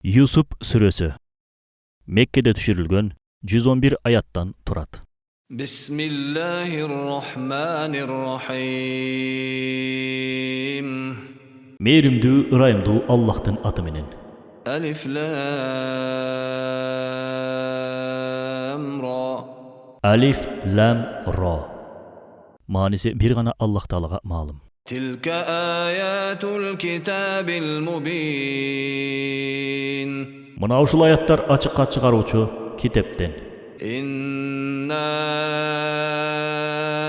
Yusuf süresi Mekke'de düşürülgön 111 ayattan turat. Bismillahirrahmanirrahim. Merimdүү ırayımdуу Allah'tın atı menen. Alif lam ra. Alif lam ra. Manisi bir gana Allah Ta'alaga malum. Tilka ayatul kitabil mubin. Mına uşul ayatlar açıkka çıgaruçu kitepten. İnna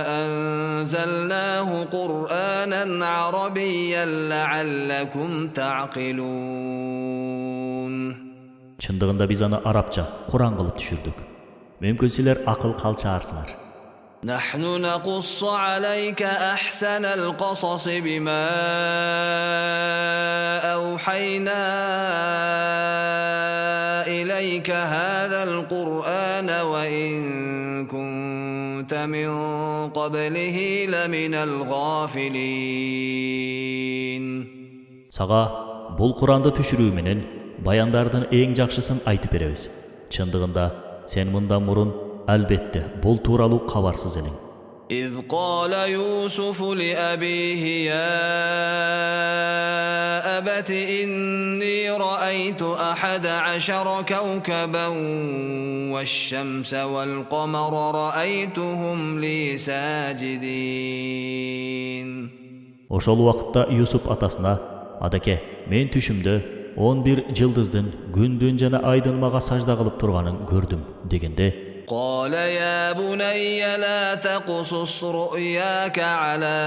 anzalnahu Qur'anan Arabiyyan la'allakum ta'qilun. Çındığında biz ana Arapça, Kur'an kılıp düşürdük. Mümkün siler akıl kalçarsınlar. نحن نقص عليك أحسن القصص بما أوحينا إليك هذا القرآن وإن كنت من قبله لمن الغافلين. Sağa bul Kur'an'da düşürүү menen bayandardın eң жақшысын айтып беребиz. Çındığında sen mından murun Elbette bol tuğralı kabarsız elin. إذ قال يوسف لأبيه يا أبت إني رأيت أحد عشر كوكبا والشمس والقمر رأيتهم لي ساجدين. Oşol wagtda Yusuf atasına, "Adake, men düşümde 11 yıldыздын gündün jana aydın maga sajda kılıp turganын gördüm" degende قال يا بني لا تقصص رؤياك على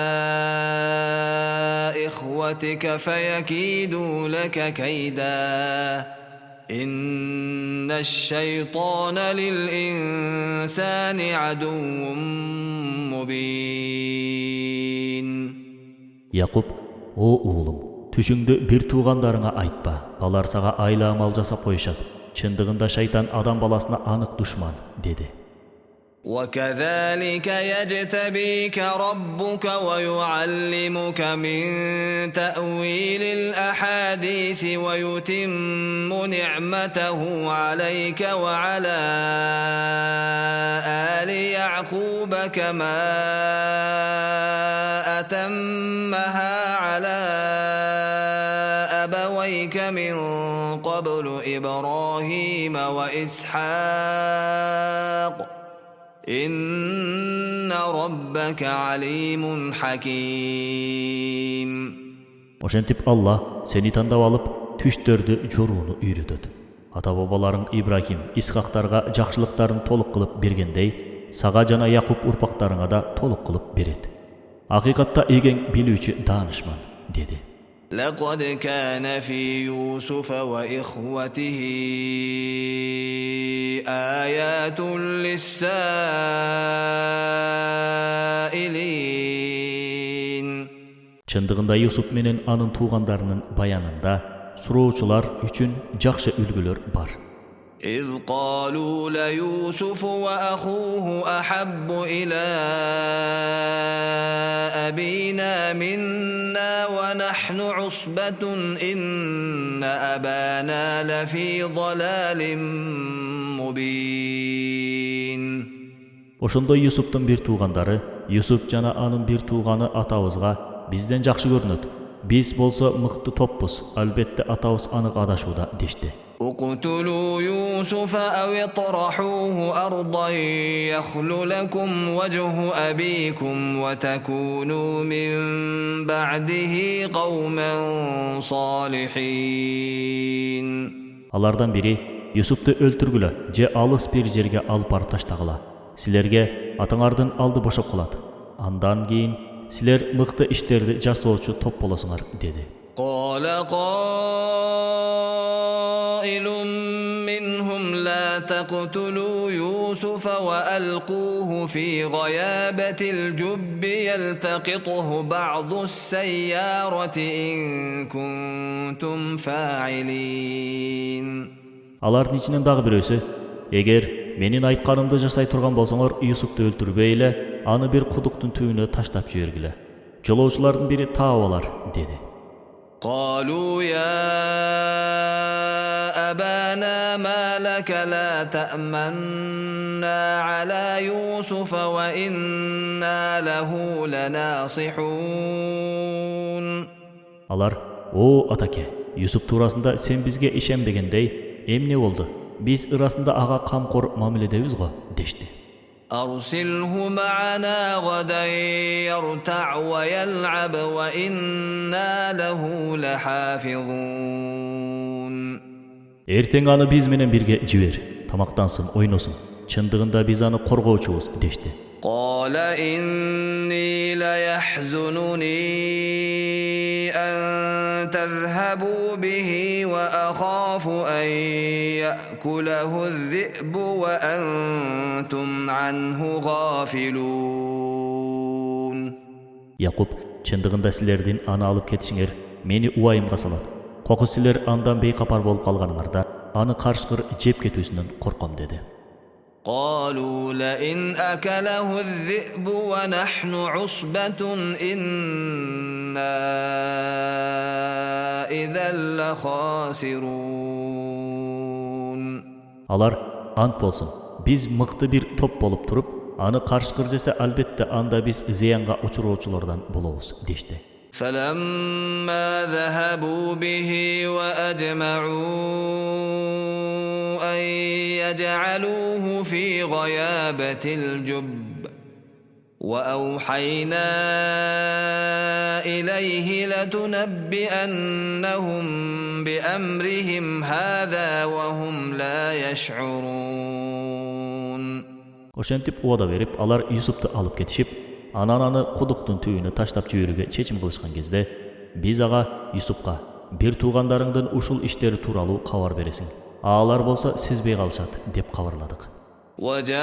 إخوتك فيكيدوا لك كيدا إن الشيطان للإنسان عدو مبين. Yakup, "O oğlum, düşüңdü bir tuğandarına aytpa, alar sağa ayla amal jasap koyuşat. Çındığında şeytan adam balasına anık düşman" dedi. وَكَذَلِكَ يَجْتَبِيكَ رَبُّكَ وَيُعَلِّمُكَ مِنْ تَأْوِيلِ الْأَحَادِيثِ وَيُتِمُّ نِعْمَتَهُ عَلَيْكَ وَعَلَى آلِ يَعْقُوبَ كَمَا أَتَمَّهَا عَلَى أَبَوَيْكَ مِنْ قَبْلُ إِبْرَاهِيمَ وَإِسْحَاقَ İnne rabbeke alimun hakim. Oşentip Allah seni tandap alıp tüştörді joruunu үйrөтөt. Ata babalarың İbrahim, İshaktarga жақшылықтарын толық кылып бергендей, сага жана Якуп урпактарыңа да толық кылып берет. Акыйкатта эген билүүчү данышман dedi. لقد كان في يوسف وإخوته آيات للسائلين. Çındığında Yusuf menen anın tuğandarının bayanında suroğuçular üçün жақшы үлgülөр бар. إذ قالوا ليوسف وأخوه أحب إلى أبينا منا ونحن عصبة إن أبانا لفي ضلال مبين. Ошондо Yusuf'тун bir tuğandары, Yusuf жана анын bir tuğanı atawızga bizden жақшы көрүнөt. Biz bolsa mыкты topпуз, albatta atawız anık adaşuuda deşti. اقتلوا يوسف أو اطرحوه أرضا يخل لكم وجه أبيكم وتكونوا من بعده قوما صالحين. Alardan biri Yusuf'tu öldürgülü, je alыс bir жерге алып барып таштагыла. Силерге атаңардын алды бошоп калат. Андан кийин силер мыкты иштерди жасоочу топ болосуңар dedi. قال قائل منهم لا تقتلوا يوسف وألقوه في غيابة الجب يلتقطه بعض السيارة إن كنتم فاعلين. Aların içinden dagы birөөсү, "Эгер менин айтканымды жасай турган болсоңор, Yusuf'tu өлтүрбөй эле, аны bir кудуктун түбүнө таштап жибергиле. Жолоочулардын бири таап алар" dedi. قالوا يا أبانا ما لك لا تأمنا على يوسف وإنا له لناصحون. Алар: "О атаке, Юсуп турасында сен бизге ишенбегендей, эмне болду? Биз ырасында ага камкор мамиледебиз го" дешти. أرسله معنا غدا يرتع ويلعب وإنا له لحافظون. Эртең аны биз менен бирге жибер, тамактансын, ойносун. Чындыгында биз аны коргоочубуз дешти. قال إني ليحزنني أن تذهبوا به وأخاف أن يأكله الذئب وأنتم عنه غافلون. Якуб: "Чындыгында силердин аны алып кетишиңер мени уайымга салат. Коку силер андан бейкапар болуп калганыңарда аны карышкыр жеп кетүүсүнөн корком" dedi. قالوا لئن أكله الذئب ونحن عصبة إنا إذا لخاسرون. Алар: "Ант болсун, биз мыкты бир топ болуп туруп, аны карышкыр жесе албетте анда биз зыянга учуроочулардан болобуз" дешти. فلما ذهبوا به وأجمعوا أن يجعلوه في غيابة الجب وأوحينا إليه لتنبئنهم بأمرهم هذا وهم لا يشعرون. Ошентип убада берип, алар Юсупту алып кетишип, анан аны кудуктун түбүнө таштап жиберүүгө чечим кылышкан кезде, биз ага Юсупка бир туугандарыңдын ушул иштери тууралуу кабар бересиң. Алар болсо сезбей калышат деп кабарладык. وجاءوا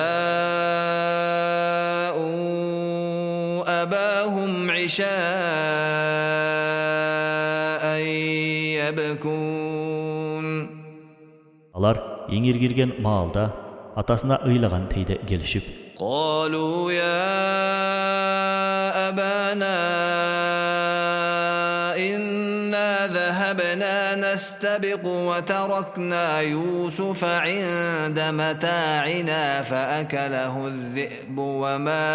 أباهم عشاء يبكون. Алар эңир кирген маалда атасына ыйлаган тейде келишип: قالوا يا أبانا إنا ذهبنا نستبق وتركنا يوسف عند متاعنا فأكله الذئب وما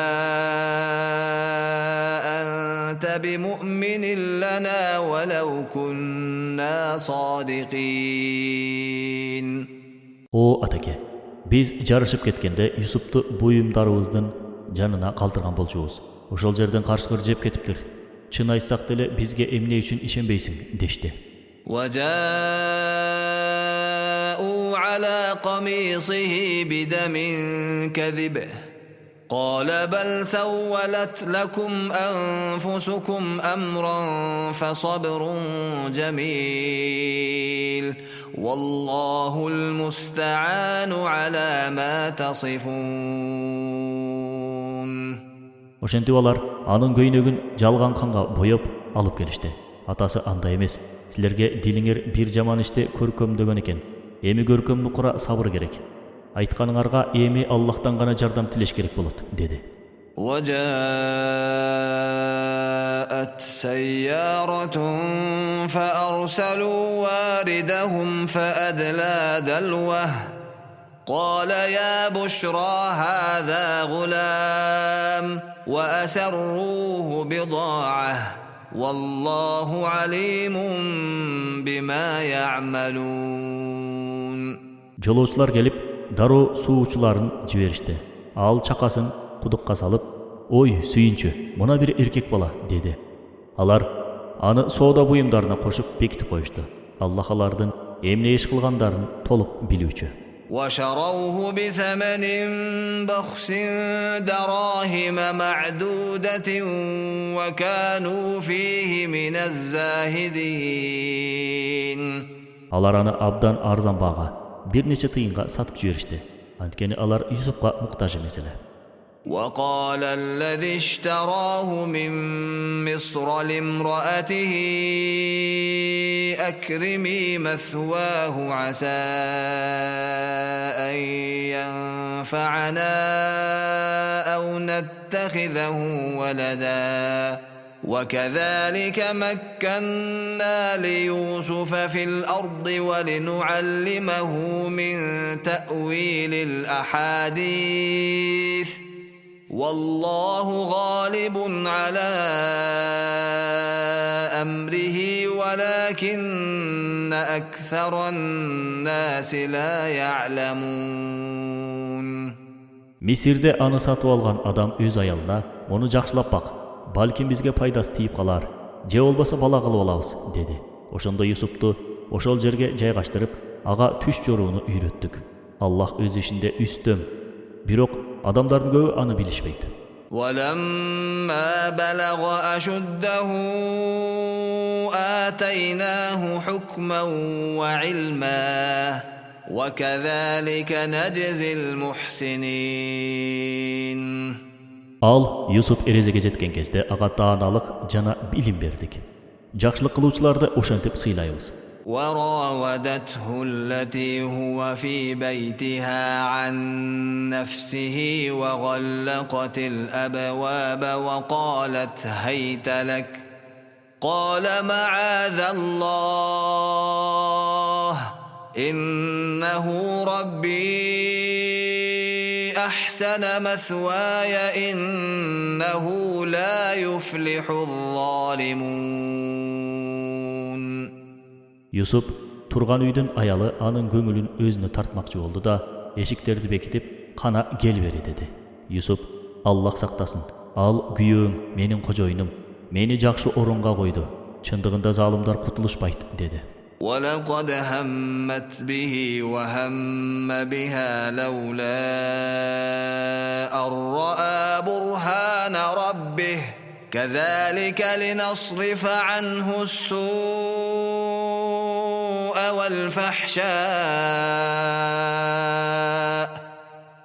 أنت بمؤمن لنا ولو كنا صادقين. "О атаке, биз жарышып кеткенде Юсупту буюмдарыбыздын жанына калтырган болчубуз. Ошол жерден карышкыр жеп кетиптир. Чын айтсак деле бизге эмне үчүн ишенбейсиң" дешти. وجاءوا على قميصه بدم كذب قال بل سولت لكم أنفسكم أمرا فصبر جميل والله المستعان على ما تصفون. Ошентип алар анын көйнөгүн жалган канга боеп алып келишти. Атасы: "Андай эмес. Силерге дилиңер бир жаман ишти көркөмдөгөн экен. Эми көркөмдү кура сабыр керек. Айтканыңарга эми Аллахтан гана жардам тилеш керек болот" dedi. وجاءت سيارة فأرسلوا واردهم فأدلى دلوه قال يا بشرى هذا غلام وأسروه بضاعة والله عليم بما يعملون. Жолоочулар келип, дароо суучуларын жиберишти. Ал чакасын кудукка салып: "Ой, сүйүнчү, мына бир эркек бала" dedi. Алар аны соода буюмдарына кошуп бекитип коюшту. Аллах алардын эмне иш кылгандарын толук билүүчү. وشروه بثمن بخس دراهم معدودة وكانوا فيه من الزاهدين. Алар аны абдан арзан бага, бир нече тыйынга сатып жиберишти. Анткени алар Юсупка муктаж эмес эле. وقال الذي اشتراه من مصر لامرأته أكرمي مثواه عسى أن ينفعنا أو نتخذه ولدا وكذلك مكنا ليوسف في الأرض ولنعلمه من تأويل الأحاديث والله غالب على أمره ولكن أكثر الناس لا يعلمون. Misirde anı satып alған адам өз аялына, "Оны жақшылап бақ, балким бізге пайдасы тиіп қалар, же болбаса бала қылып алабыз" деді. Ошондо Юсупту ошол жерге жайгаштырып, ага түш жорууну үйрөттүк. Аллах өз ишинде үстөм. Бирок адамдардын көбү аны билишпейт. ولما بلغ أشده آتيناه حكما وعلما وكذلك نجزي المحسنين. Ал Юсуп эрезеге жеткен кезде ага тааналык жана билим бердик. Жакшылык кылуучуларды ошентип сыйлайбыз. وراودته التي هو في بيتها عن نفسه وغلقت الأبواب وقالت هيت لك قال معاذ الله إنه ربي أحسن مثواي إنه لا يفلح الظالمون. Юсуп турган үйдүн аялы анын көңүлүн өзүнө тартмакчы болду да, эшиктерди бекитип, "Кана кел бери" деди. Юсуп, "Аллах сактасын, ал күйөөң, менин кожоюнум, мени жакшы орунга койду. Чындыгында залымдар кутулушпайт" деди. ولقد همت به وهم بها لولا أن رأى برهان ربه كذلك لنصرف عنه السوء والفحشاء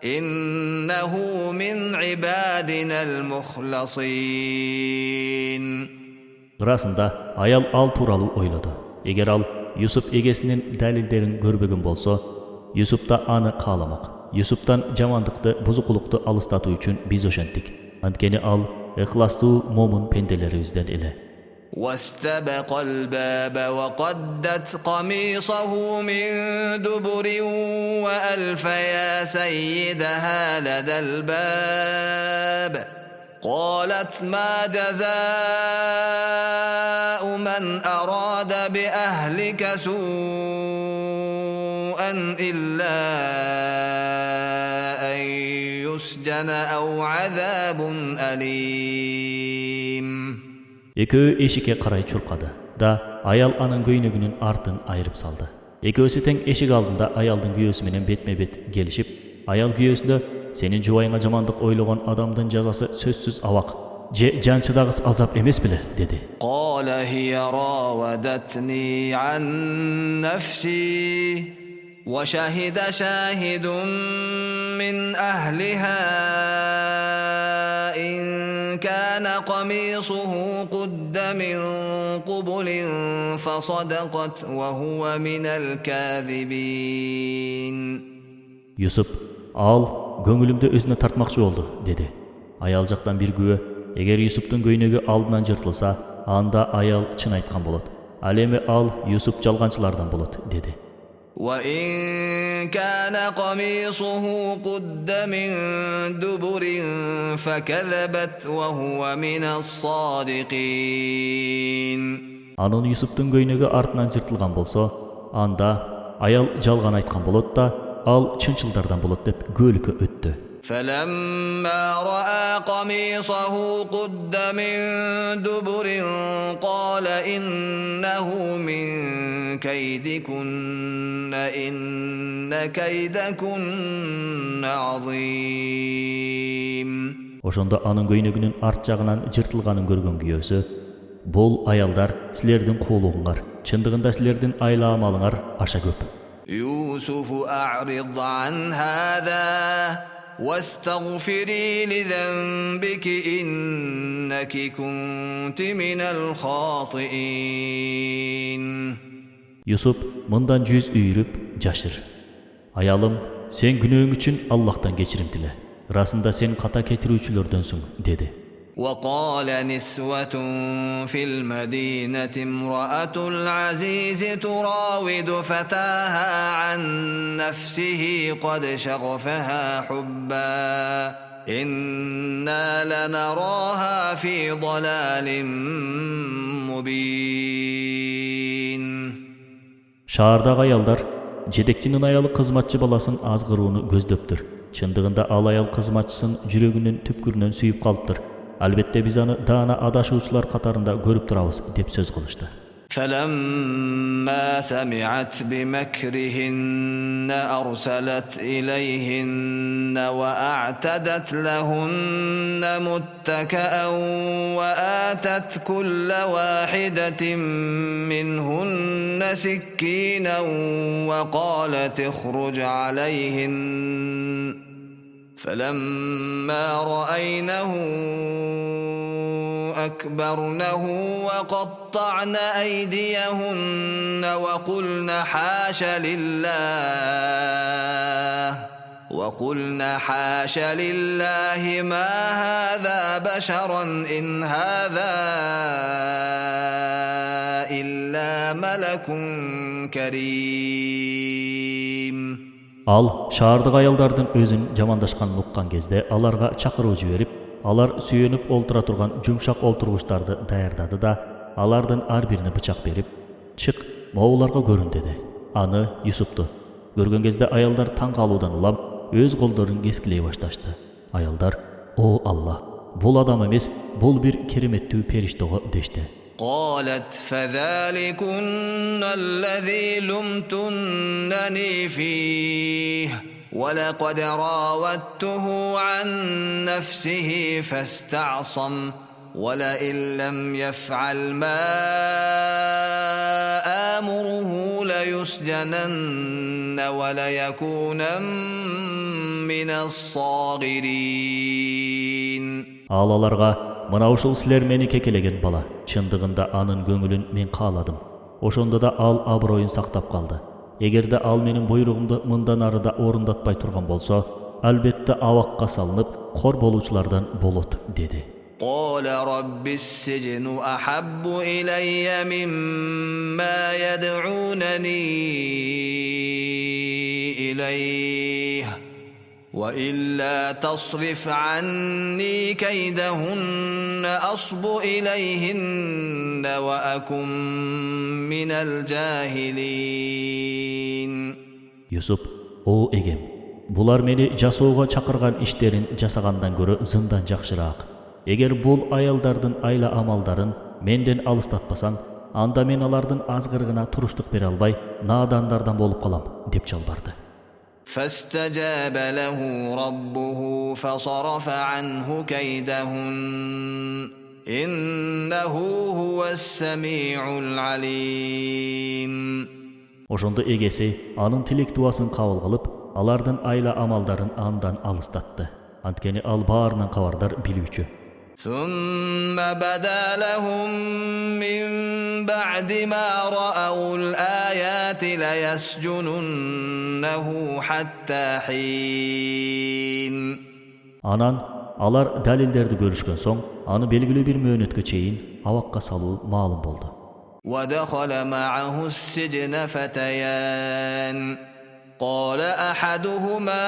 إنه من عبادنا المخلصين. Расында аял ал тууралуу ойлоду. Эгер ал Юсуп эгесинин далилдерин көрбөгөн болсо, Юсуп да аны кааламак. Юсуптан жамандыкты, бузукулукту алыстатуу үчүн биз ошентик. Анткени ал ыхластуу момун пенделерибизден эле. واستبق الباب وقدت قميصه من دبر وألف يا سيدها لدى الباب قالت ما جزاء من أراد بأهلك سوءا إلا أن يسجن أو عذاب أليم. Экөө эшикке карай чуркады да, аял анын көйнөгүнүн артын айырып салды. Экөөсү тең эшик алдында аялдын күйөөсү менен бетме-бет келишип, аял күйөөсүнө "Сенин жубайыңа жамандык ойлогон адамдын жазасы сөзсүз абак, же жанчыдагыс азап эмес беле" деди. قال هي راودتني عن نفسي وشهد شاهد من أهلها إن كان قميصه قد من قبل فصدقت وهو من الكاذبين. Юсуп, ал көңүлүмдү өзүнө тартмакчы болду деди. Аял жактан бир күбө, эгер Юсуптун көйнөгү алдынан жыртылса, анда аял чын айткан болот. Ал эми ал Юсуп жалганчылардан болот деди. وإن كان قميصه قد من دبر فكذبت وهو من الصادقين. Анын Юсуптун көйнөгү артынан жыртылган болсо, анда аял жалган айткан болот да, ал чынчылдардан болот деп көөлүккө өттү. فلما رأى قميصه قد من دبر قال إنه من كيدكن إن كيدكن عظيم. Ошондо анын көйнөгүнүн арт жагынан жыртылганын көргөн күйөөсү, "Бул аялдар силердин куулугуңар, чындыгында силердин айла амалыңар аша көп. يوسف أعرض عن هذا واستغفري لذنبك إنك كنت من الخاطئين. Юсуп мындан жүз үйрүп жашыр. Аялым, сен күнөөң үчүн Аллахтан кечирим диле. Расында сен ката кетирүүчүлөрдөнсүң, деди. وقال نسوة في المدينة امرأة العزيز تراود فتاها عن نفسه قد شغفها حبا إنا لنراها في ضلال مبين. Şaharдағы аялдар жетекчинин аялы кызматчы баласын азгырууну көздөптүр. Чындыгында ал аял кызматчысын жүрөгүнүн түпкүрүнөн сүйүп калыптыр. Албетте биз аны даана адашуучулар катарында көрүп турабыз деп сөз кылышты. فلما سمعت بمكرهن أرسلت إليهن وأعتدت لهن متكأ وآتت كل واحدة منهن سكينا وقالت اخرج عليهن فلما رأينه أكبرنه وقطعن أيديهن وقلن حاش لله ما هذا بشرا إن هذا إلا ملك كريم. Ал шаардык аялдардын өзүн жамандашканын уккан кезде аларга чакыруу жиберип, алар сүйөнүп олтура турган жумшак олтургучтарды даярдады да, алардын ар бирине бычак берип, "Чык, моуларга көрүн" деди. Аны Юсупту көргөн кезде аялдар таң калуудан улам өз колдорун кескилей башташты. Аялдар: "О Алла, бул адам эмес, бул бир кереметтүү периштого" дешти. قالت فذلكن الذي لمتنني فيه ولقد راودته عن نفسه فاستعصم ولئن لم يفعل ما آمره ليسجنن وليكونا من الصاغرين. Ал аларга: "Мына ушул силер мени кекелеген бала. Чындыгында анын көңүлүн мен кааладым. Ошондо да ал аброюн сактап калды. Эгерде ал менин буйругумду мындан ары да орундатпай турган болсо, албетте абакка салынып, кор болуучулардан болот" деди. قال رب السجن أحب إلي مما يدعونني إليه وإلا تصرف عني كيدهن أصب إليهن وأكن من الجاهلين. Юсуп: "О эгем, булар мени жасоого чакырган иштерин жасагандан көрө зындан жакшыраак. Эгер бул аялдардын айла амалдарын менден алыстатпасаң, анда мен алардын азгырыгына туруштук бере албай, наадандардан болуп калам" деп жалбарды. فاستجاب له ربه فصرف عنه كيدهن إنه هو السميع العليم. Ошондо эгеси анын тилек дуасын кабыл кылып, алардын айла амалдарын андан алыстатты. Анткени ал баарынан кабардар билүүчү. ثم بدا لهم من بعد ما رأوا الآيات ليسجننه حتى حين. Анан алар далилдерди көрүшкөн соң, аны белгилүү бир мөөнөткө чейин абакка салуу маалым болду. ودخل معه السجن فتيان قال أحدهما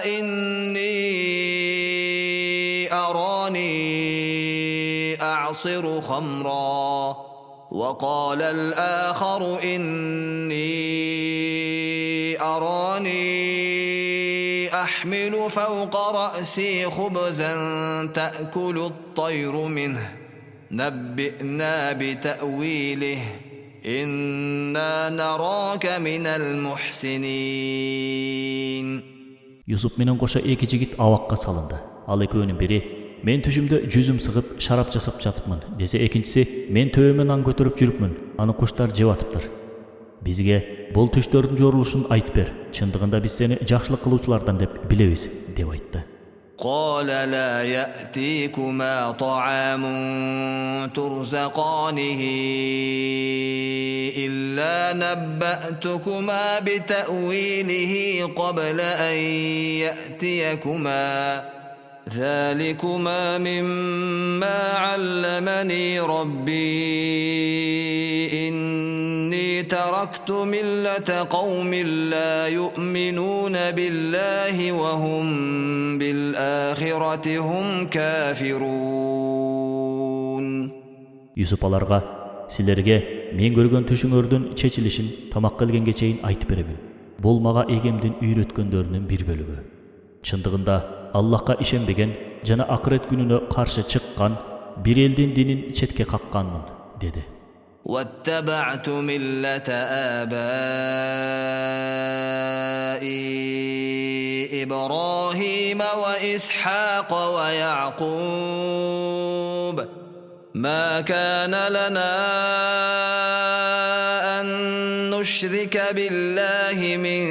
إني أراني أعصر خمرا وقال الآخر إني أراني أحمل فوق رأسي خبزا تأكل الطير منه نبئنا بتأويله إنا نراك من المحسنين. Юсуп менен кошо эки жигит абакка салынды. Ал экөөнүн бири: "Мен түшүмдө жүзүм сыгып шарап жасап жатыпмын" десе, экинчиси: "Мен төбөмөн ан көтөрүп жүрүпмүн, аны куштар жеп атыптыр. Бизге бул түштөрдүн жорулушун айтып бер. Чындыгында биз сени жакшылык кылуучулардан деп билебиз" деп айтты. قال لا يأتيكما طعام ترزقانه إلا نبأتكما بتأويله قبل أن يأتيكما ذلكما مما علمني ربي إني تركت ملة قوم لا يؤمنون بالله وهم بالآخرة هم كافرون. Yusuf alarga, sizlerge men görgön түшүңөрдүn чечилишин тамак келгенге чейин айтып беремин. Бул мага эгемдин үйрөткөндөрүнүн бир бөлүгү. Чындыгында Аллахка ишенбеген жана акырет күнүнө каршы чыккан бир элдин динин четке какканмын, dedi. واتبعت ملة آبائي إبراهيم وإسحاق ويعقوب ما كان لنا أن نشرك بالله من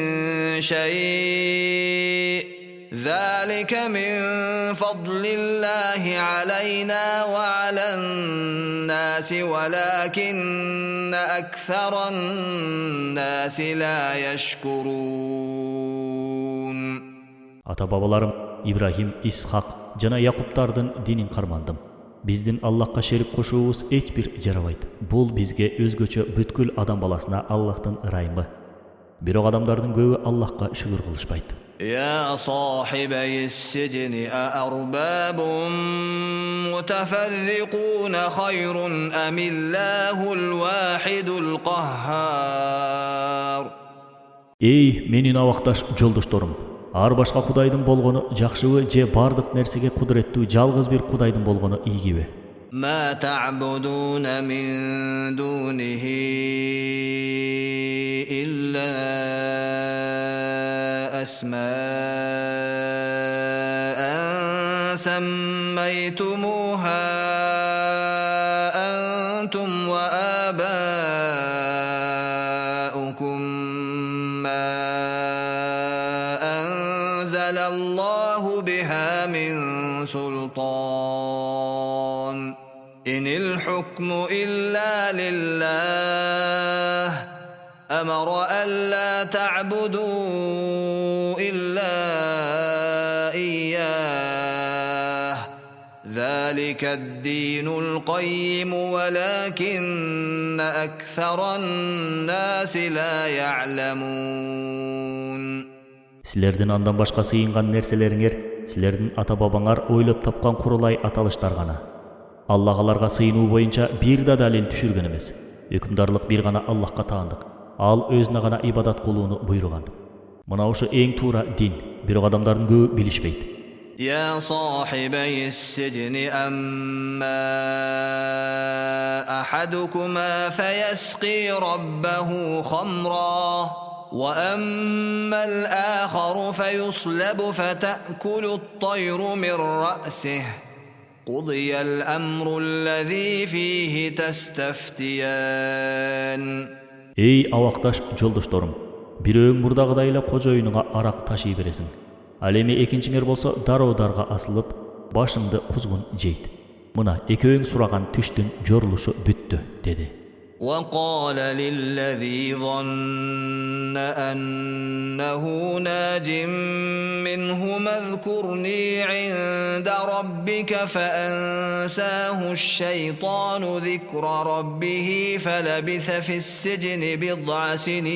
شيء ذلك من فضل الله علينا وعلى الناس ولكن أكثر الناس لا يشكرون. Ата-бабаларым Ибрахим, Исхак жана Якуптардын динин кармандым. Биздин Аллахка шерик кошуубуз эч бир жарабайт. Бул бизге өзгөчө бүткүл адам баласына Аллахтын ырайымы. Бирок адамдардын көбү Аллахка шүгүр кылышпайт. يا صاحبي السجن أأرباب متفرقون خير أم الله الواحد القهار. Эй, менин абакташ жолдошторум, ар башка кудайдын болгону жакшыбы же бардык нерсеге кудуреттүү жалгыз бир кудайдын болгону ийгиби? ما تعبدون من دونه إلا أسماء سميتموها أنتم وآباؤكم ما أنزل الله بها من سلطان إن الحكم إلا لله أمر ألا تعبدوا إلا إياه ذلك الدين القيم ولكن أكثر الناس لا يعلمون. Силердин андан башка сыйынган нерселериңер силердин ата-бабаңар ойлоп тапкан курулай аталыштар гана. Аллах аларга сыйынуу боюнча бир да далил түшүргөн эмес. Өкүмдарлык бир гана Аллахка таандык. Ал өзүнө гана ибадат кылууну буйруган. Мына ушу эң туура дин. Бирок адамдардын көбү билишпейт. يا صاحبي السجن أما أحدكما فيسقي ربه خمرا وأما الآخر فيصلب فتأكل الطير من رأسه قضي الأمر الذي فيه تستفتيان. Эй абакташ жолдошторум, бирөөң мурдагыдай эле кожоюнуңа арак ташый бересиң. Ал эми экинчиңер болсо дароо-дарга асылып, башыңды кузгун жейт. Мына экөөң сураган түштүн жорулушу бүттү, dedi. وقال للذي ظن أنه ناج منهما اذكرني عند ربك فأنساه الشيطان ذكر ربه فلبث في السجن بضع سنين.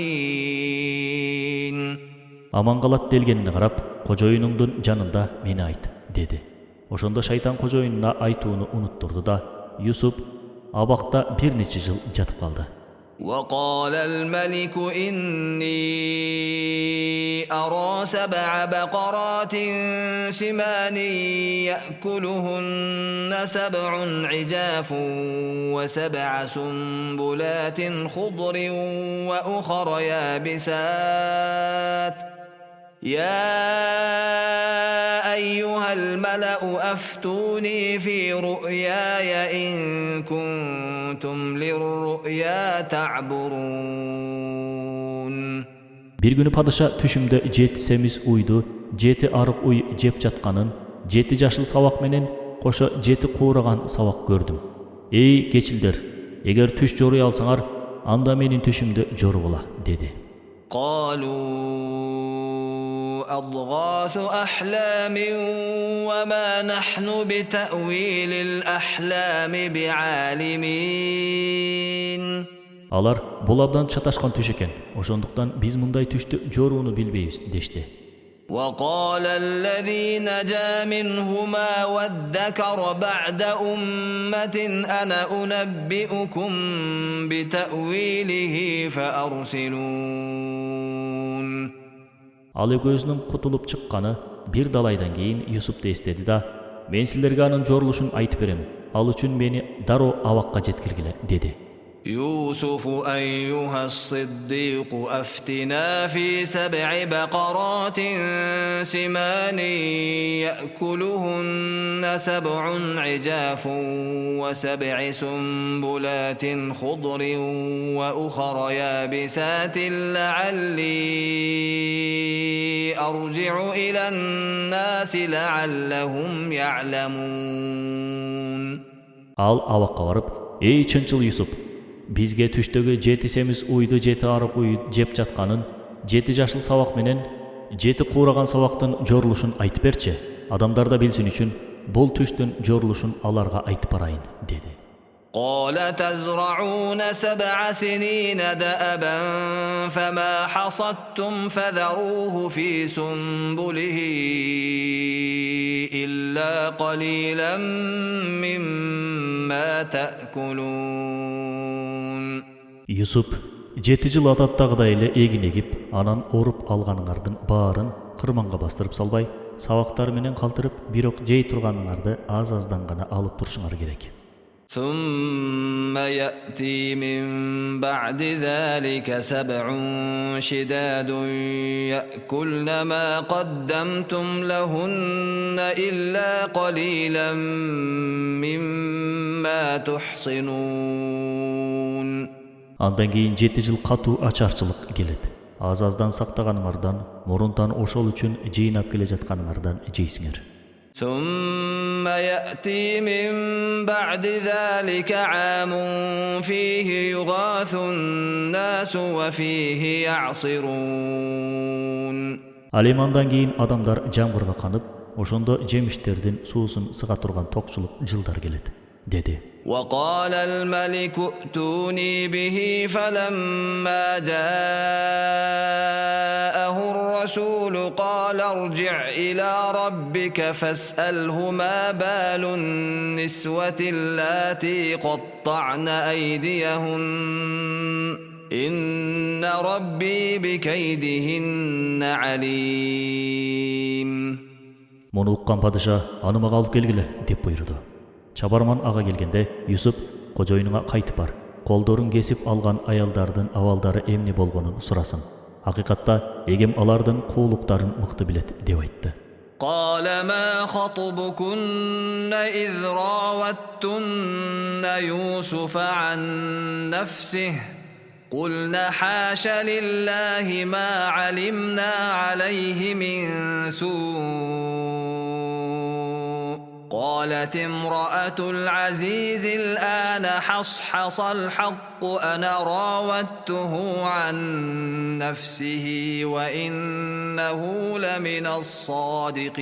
Аман калат делгенине карап, кожоюнуңдун жанында мени айт, dedi. Ошондо шайтан кожоюнуна айтууну унуттурду да, Юсуп абакта бир нече жыл жатып калды. وقال الملك إني أرى 7 بقرات سمان يأكلهن 7 عجاف و7 سنبلات خضر وأخر يابسات يا أيها الملأ أفتوني في رؤياي إن كنتم للرؤيا تعبرون. Bir günü padişah түшүмдө 7 semiz uydu, 7 arık uy жеп жатканын, 7 жашыл сабак менен кошо 7 куураган сабак көрдүм. Эй кечилдер, эгер түш жоруй алсаңар, анда менин түшүмдө жоругула, dedi. قالوا أضغاث أحلام وما نحن بتأويل الأحلام بعالمين. Алар бул абдан чаташкан түш экен. Ошондуктан биз мындай түштү жорууну билбейбиз дешти. وقال الذي نجا منهما وادكر بعد أمة أنا أنبئكم بتأويله فأرسلون. Ал экөөсүнүн кутулуп чыкканы бир далайдан кийин Юсупты эстеди да, мен силерге анын жорулушун айтып берем. Ал үчүн мени дароо абакка жеткиргиле деди. يوسف أيها الصديق أفتنا في 7 بقرات سمان يأكلهن 7 عجاف و7 سنبلات خضر وأخر يابسات لعلي أرجع إلى الناس لعلهم يعلمون. Ал абакка барып, ey чынчыл Юсуп, бизге түштөгү 7 семиз уйду 7 арык уй жеп жатканын, 7 жашыл сабак менен 7 куураган сабактын жорулушун айтып берчи. Адамдар да билсин үчүн бул түштүн жорулушун аларга айтып барайын деди. قال تزرعون 7 سنين دأبا فما حصدتم فذروه في سنبله إلا قليلا مما تأكلون. Юсуп 7 жыл адаттагыдай эле эгин эгип, анан оруп алганыңардын баарын кырманга бастырып салбай, сабактар менен калтырып, бирок жей турганыңарды аз-аздан гана алып турушуңар керек. ثم يأتي من بعد ذلك 7 شداد يأكلن ما قدمتم لهن إلا قليلا مما تحصنون. Андан кийин 7 жыл катуу ачарчылык келет. Аз-аздан сактаганыңардан, мурунтан ошол үчүн жыйнап келе жатканыңардан жейсиңер. ثم يأتي من بعد ذلك عام فيه يغاث الناس وفيه يعصرون. Ал эми андан кийин адамдар жамгырга канып, ошондо жемиштердин суусун сыга турган токчулук жылдар келет, деди. وقال الملك ائتوني به فلما جاءه الرسول قال ارجع إلى ربك فاسأله ما بال النسوة اللاتي قطعن أيديهن إن ربي بكيدهن عليم. Муну уккан падыша аны мага алып келгиле деп буйруду. Чабарман ага келгенде Юсуп кожоюнуңа кайтып бар. Колдорун кесип алган аялдардын абалдары эмне болгонун сурасын. Акыйкатта эгем алардын куулуктарын мыкты билет деп айтты. قال ما خطبكن إذ راوتن يوسف عن نفسه قلنا حاش لله ما علمنا عليه من سوء قالت امرأة العزيز الآن حصحص الحق أنا راودته عن نفسه وإنه لمن الصادقين.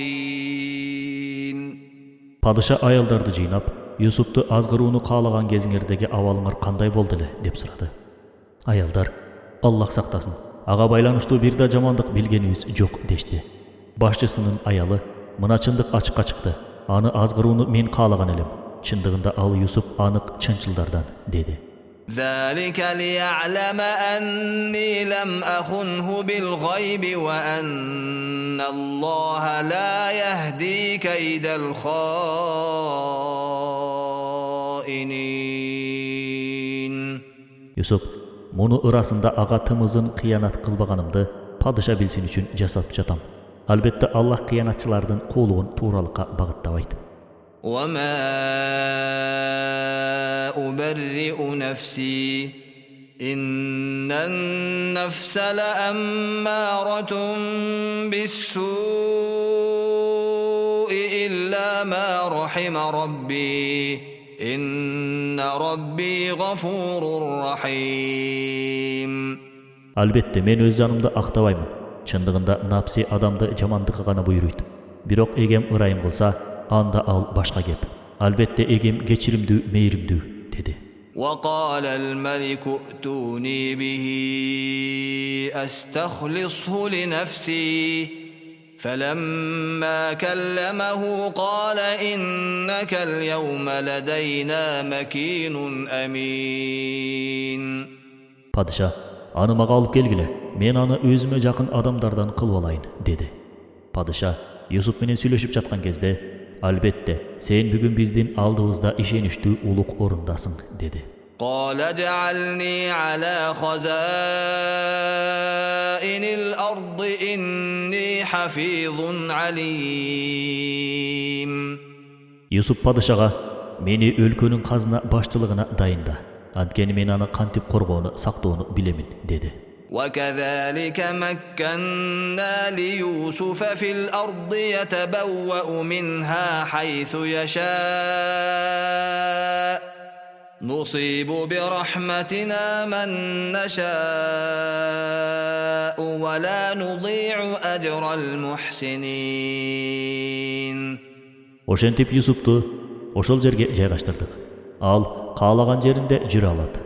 Падыша аялдарды жыйнап, Юсупту азгырууну каалаган кезиңердеги абалыңар кандай болду эле деп сурады. Аялдар, Аллах сактасын, ага байланыштуу бир да жамандык билгенибиз жок дешти. Башчысынын аялы, мына чындык ачыкка чыкты. Аны азгырууну мен каалаган элем. Чындыгында ал Юсуп анык чынчылдардан деди. ذلك ليعلم أني لم أخنه بالغيب وأن الله لا يهدي كيد الخائنين. Юсуп, муну ырасында ага тымызын кыянат кылбаганымды падыша билсин үчүн жасап жатам. Албетте Аллах кыянатчылардын куулугун тууралыкка багыттабайт. وما أبرئ نفسي إن النفس لأمارة بالسوء إلا ما رحم ربي إن ربي غفور رحيم. Albatta men öz janımda aqtabаймын. Чындыгында напси адамды жамандыкка гана буйруйт. Бирок эгем ырайым кылса, анда ал башка кеп. Албетте эгем кечиримдүү, мейримдүү, dedi. وقال الملك ائتوني به أستخلصه لنفسي فلما كلمه قال إنك اليوم لدينا مكين أمين. Padişah, аны мага алып келгиле, мен аны өзүмө жакын адамдардан кылып алайын, dedi. Padişah, Yusuf менен сүйлөшүп жаткан кезде, albatta, sen бүгүн биздин алдыбызда ишеничтүү улук орундасың, dedi. قال اجعلني على خزائن الأرض إني حفيظ عليم. Yusuf padişaga, meni өлкөнүн казына башчылыгына дайында. Анткени мен аны кантип коргоону, сактоону билемин, dedi. وكذلك مكنا ليوسف في الأرض يتبوأ منها حيث يشاء نصيب برحمتنا من نشاء ولا نضيع أجر المحسنين. Ошентип Юсупту ошол жерге жайгаштырдык. Ал каалаган жеринде жүрө алат.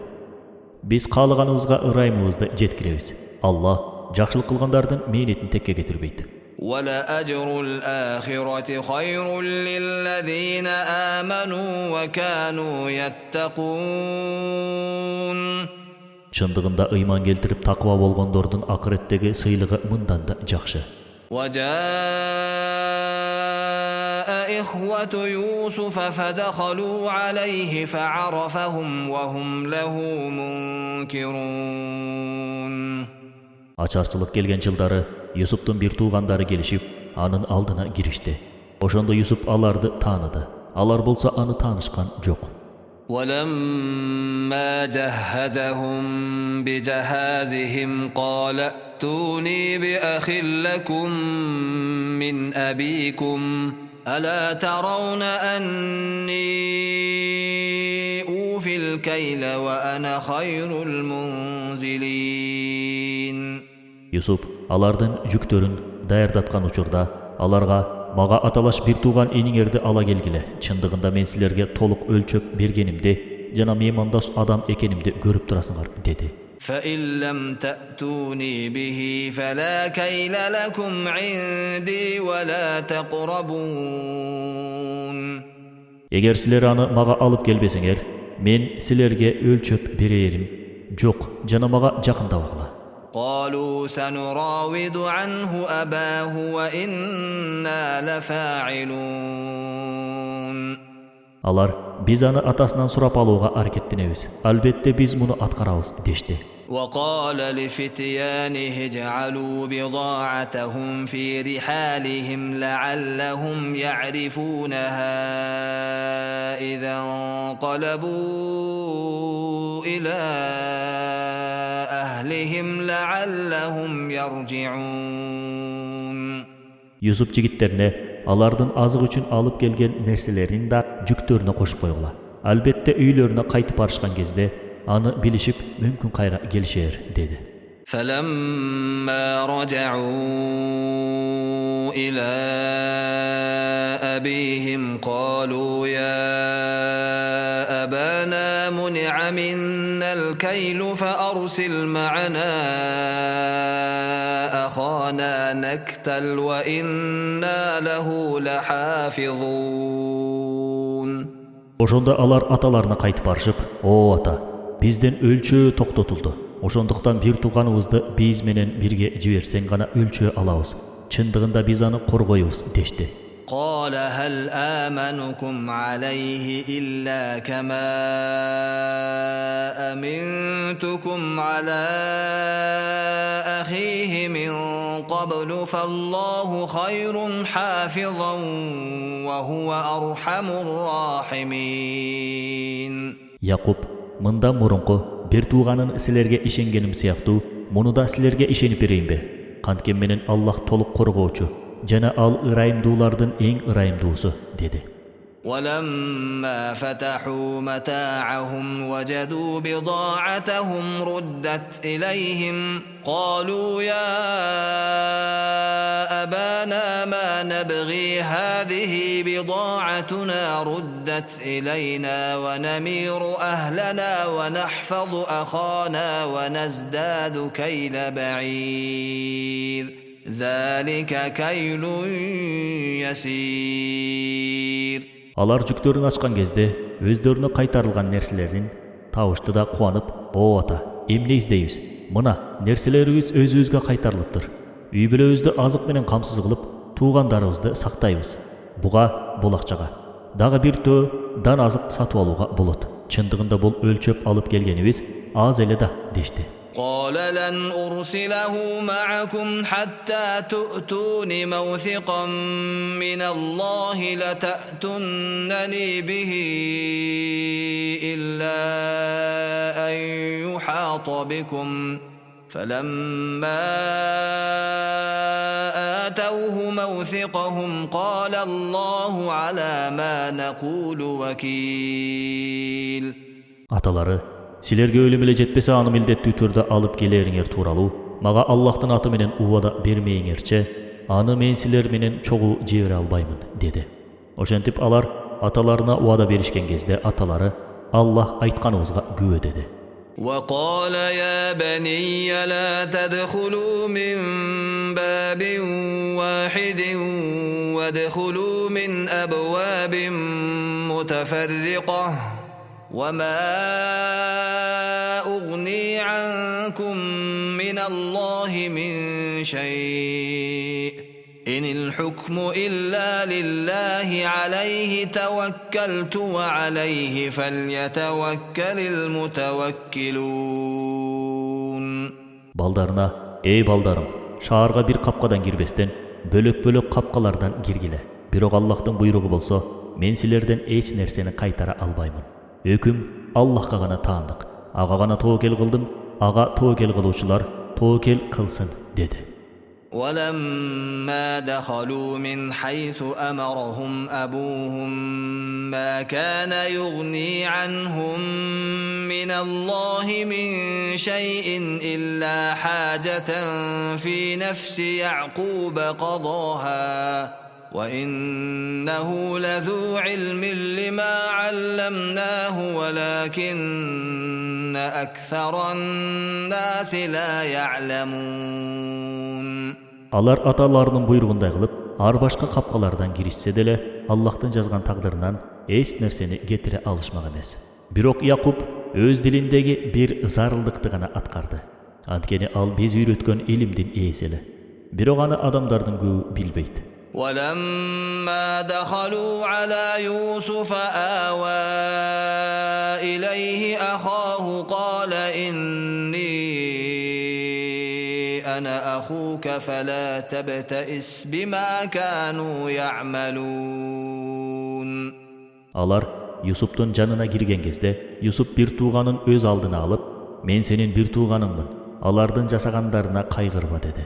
Биз каалаганыбызга ырайымыбызды жеткиребиз. Аллах жакшылык кылгандардын мээнетин текке кетирбейт. ولأجر الآخرة خير للذين آمنوا وكانوا يتقون. Чындыгында ыйман келтирип такыба болгондордун акыреттеги сыйлыгы мындан да жакшы. وجاء إخوة يوسف فدخلوا عليه فعرفهم وهم له منكرون. Ачарчылык келген жылдары Юсуптун бир туугандары келишип, анын алдына киришти. Ошондо Юсуп аларды тааныды. Алар болсо аны таанышкан жок. ولما جهزهم بجهازهم قال ائتوني بأخ لكم من أبيكم ألا ترون أني أوفي الكيل وأنا خير المنزلين. Юсуп алардын жүктөрүн даярдаткан учурда аларга мага аталаш бир тууган эниңерди ала келгиле. Чындыгында мен силерге толук өлчөп бергенимди жана меймандос адам экенимди көрүп турасыңар, dedi. فإن لم تأتوني به فلا كيل لكم عندي ولا تقربون. Эгер силер аны мага алып келбесеңер, мен силерге өлчөп берерим жок жана мага жакындабагыла. قالوا سنراود عنه أباه وإنا لفاعلون. Алар биз аны атасынан сурап алууга аракеттенебиз. Албетте биз муну аткарабыз, дешти. وقال لفتيانه اجعلوا بضاعتهم في رحالهم لعلهم يعرفونها إذا انقلبوا إلى أهلهم لعلهم يرجعون. Юсуп жигиттерине алардын азык үчүн алып келген нерселерин да жүктөрүнө кошуп койгула. Албетте үйлөрүнө кайтып барышкан кезде аны билишип мүмкүн кайра келишер, dedi. فلما رجعوا إلى أبيهم قالوا يا أبانا منع منا الكيل فأرسل معنا أخانا نكتل وإنا له لحافظون. Ошондо алар аталарына кайтып барышып, "О ата, бизден өлчөө токтотулду. Ошондуктан бир тууганыбызды биз менен бирге жиберсең гана өлчөө алабыз. Чындыгында биз аны коргойбуз", дешти. قال هل آمنكم عليه إلا كما أمنتكم على أخيه من قبل فالله خير حافظا وهو أرحم الراحمين. Якуб, мында мурунку бир тууганын силерге ишенгеним сыяктуу, муну да силерге ишенип берейинби? Канткен менен Аллах толук коргоочу, жана ал ырайымдуулардын эң ырайымдуусу, dedi. ولما فتحوا متاعهم وجدوا بضاعتهم ردت إليهم قالوا يا أبانا ما نبغي هذه بضاعتنا ردت إلينا ونمير أهلنا ونحفظ أخانا ونزداد كيل بعير ذلك كيل يسير. Алар жүктөрүн ачкан кезде өздөрүнө кайтарылган нерселерин табышты да кубанып, "О ата, эмне издейбиз? Мына нерселерибиз өзүбүзгө кайтарылыптыр. Үй бүлөбүздү азык менен камсыз кылып, туугандарыбызды сактайбыз. Буга бул акчага дагы бир төө дан азык сатып алууга болот. Чындыгында бул өлчөп алып келгенибиз аз эле да" дешти. قال لن أرسله معكم حتى تؤتون موثقا من الله لتأتونني به إلا أن يحاط بكم فلما آتوه موثقهم قال الله على ما نقول وكيل. Аталары, силерге өлүм эле жетпесе аны милдеттүү түрдө алып келериңер тууралуу мага Аллахтын аты менен убада бермейиңерче, аны мен силер менен чогуу жибере албаймын деди. Ошентип алар аталарына убада беришкен кезде аталары Аллах айтканыбызга күбө деди. وقال يا بني لا تدخلوا من باب واحد وادخلوا من أبواب متفرقة وما أغني عنكم من الله من شيء إن الحكم إلا لله عليه توكلت وعليه فليتوكل المتوكلون. Балдарына, "Эй балдарым, шаарга бир капкадан кирбестен, бөлөк-бөлөк капкалардан киргиле. Бирок Аллахтын буйругу болсо, мен силерден эч нерсени кайтара албаймын. Өкүм Аллахка гана таандык. Ага гана тоокел кылдым, ага тоокел кылуучулар тоокел кылсын" деди. ولما دخلوا من حيث أمرهم أبوهم ما كان يغني عنهم من الله من شيء إلا حاجة في نفس يعقوب قضاها وإنه لذو علم لما علمناه ولكن أكثر الناس لا يعلمون. Алар аталарынын буйругундай кылып, ар башка капкалардан киришсе деле, Аллахтын жазган тагдырынан эч нерсени кетире алышмак эмес. Бирок Якуб өз дилиндеги бир зарылдыкты гана аткарды. Анткени ал биз үйрөткөн илимдин ээси эле. Бирок аны адамдардын көбү билбейт. ولما دخلوا على يوسف آوى إليه أخاه قال إني أنا أخوك فلا تبتئس بما كانوا يعملون. Алар Юсуптун жанына кирген кезде, Юсуп бир тууганын өз алдына алып, "Мен сенин бир тууганыңмын. Алардын жасагандарына кайгырба" деди.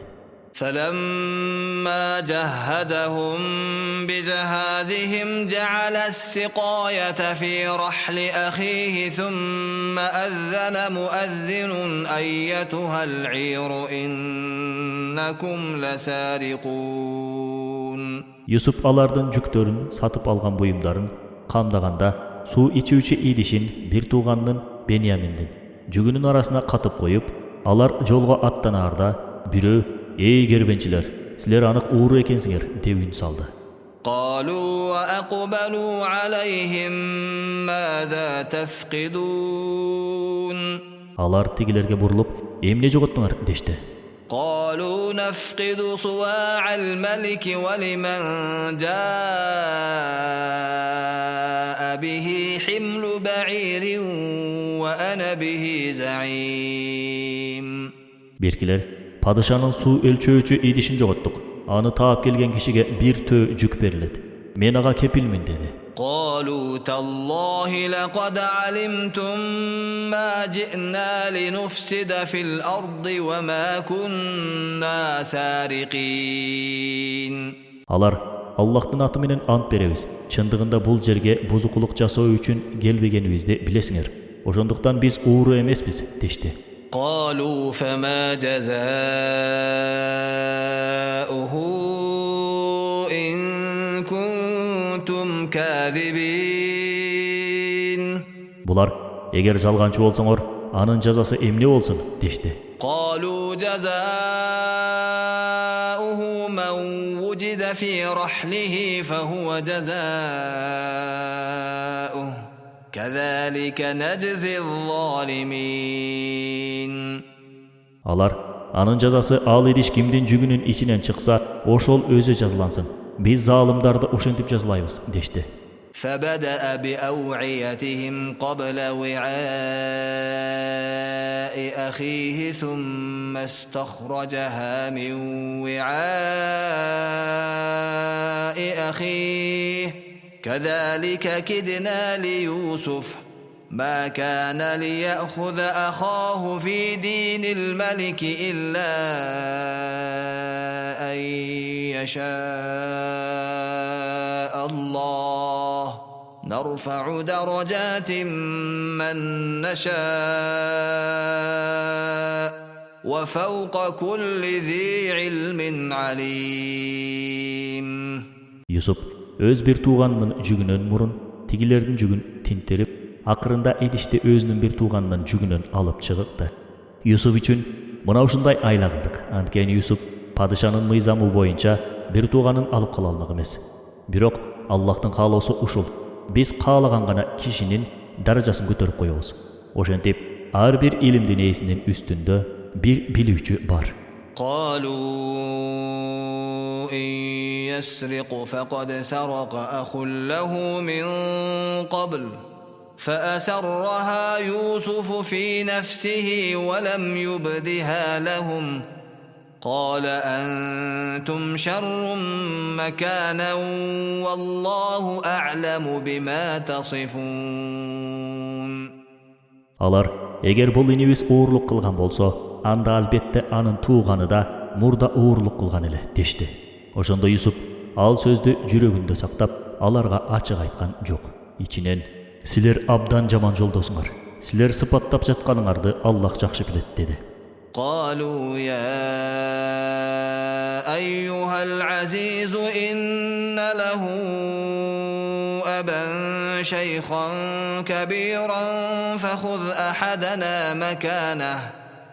فلما جهزهم بجهازهم جعل السقاية في رحل أخيه ثم أذن مؤذن أيتها العير إنكم لسارقون. Юсуп алардын жүктөрүн, сатып алган буюмдарын камдаганда, суу ичүүчү идишин бир тууганын Беньяминдин жүгүнүн арасына катып коюп, алар жолго аттанаарда бирөө "Ey кербенчилер, силер анык ууру экенсиңер" деп үн салды. قالوا وأقبلوا عليهم ماذا تفقدون. Алар тигилерге бурулуп, "Эмне жоготтуңар" дешти. قالوا نفقد صواع الملك ولمن جاء به حمل بعير وأنا به زعيم. Birkiler, "Padışanın su ölçөөчү идишин жоготтук. Аны таап келген кишиге бир төө жүк берилет. Мен ага кепилмин" деди. قالوا تالله لقد علمتم ما جئنا لنفسد في الأرض وما كنا سارقين. Алар, Allah'tın atı menen ant berебиз. Çındыгында bul жерге buzukулuk жасоо үчүн келбегенибизди билесиңер. Ошондуктан биз ууру эмеспиz дешти. قالوا فما جزاؤه إن كنتم كاذبين. Булар, эгер жалганчы болсоңор, анын жазасы эмне болсун дешти. قالوا جزاؤه من وجد في رحله فهو جزاؤه كذلك نجزي الظالمين. Алар, анын жазасы ал идиш кимдин жүгүнүн ичинен чыкса, ошол өзү жазылансın. Биз залымдарды ошентип жазылайбыз дешти. فبدأ بأوعيتهم قبل وعاء أخيه ثم استخرجها من وعاء أخيه كذلك كدنا ليوسف ما كان ليأخذ أخاه في دين الملك إلا أن يشاء الله نرفع درجات من نشاء وفوق كل ذي علم عليم. Yusuf öz bir tuğanının жүгүнөн мурун тигилердин жүгүн тинтерип, акырында идишти өзүнүн bir tuğanынын жүгүнөн алып чыгыкты. Yusuf үчүн мына ушундай айла кылдык. Анткени Yusuf падышанын мыйзамы боюнча bir tuğанын алып кала алмак эмес. Бирок Аллахтын каалоосу ушул. Биз каалаган гана кишинин даражасын көтөрүп коебуз. Ошентип, ар бир илимдин ээсинин үстүндө bir билүүчү бар. قالوا إن يسرق فقد سرق أخ له من قبل فأسرها يوسف في نفسه ولم يبدها لهم قال أنتم شر مكانا والله أعلم بما تصفون. Алар, эгер бул инибиз уурлук кылган болсо, анда албетте анын тууганы да мурда уурлук кылган эле дешти. Ошондо Юсуп ал сөздү жүрөгүндө сактап, аларга ачык айткан жок. Ичинен, силер абдан жаман жолдосуңар. Силер сыпаттап жатканыңарды Аллах жакшы билет деди. قالوا يا أيها العزيز إن له أبا شيخا كبيرا فخذ أحدنا مكانه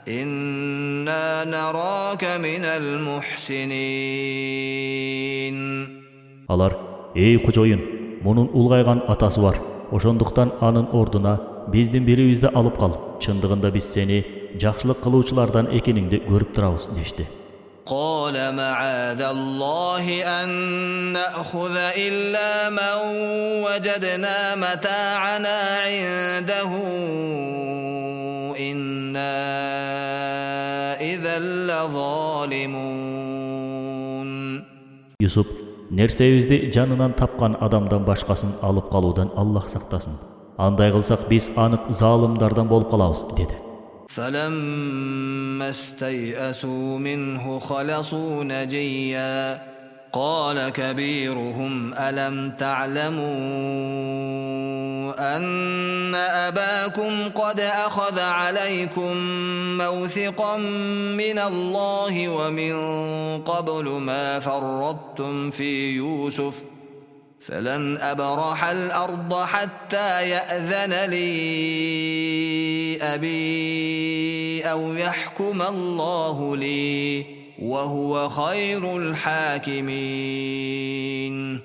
إنا نراك من المحسنين. Алар, эй кожоюн, мунун улгайган атасы бар. Ошондуктан анын ордуна биздин бирибизди алып кал. Чындыгында биз сени жакшылык кылуучулардан экениңди көрүп турабыз дешти. قال معاذ الله أن نأخذ إلا من وجدنا متاعنا عنده إنا إذا لظالمون. Yusuf, нерсебизди жанынан тапкан адамдан башкасын алып калуудан Аллах сактасын. Андай кылсак биз анык залымдардан болуп калабыз деди. فلما استيئسوا منه خلصوا نجيا قال كبيرهم ألم تعلموا أن أباكم قد أخذ عليكم موثقا من الله ومن قبل ما فرطتم في يوسف فلن أبرح الأرض حتى يأذن لي أبي أو يحكم الله لي وهو خير الحاكمين.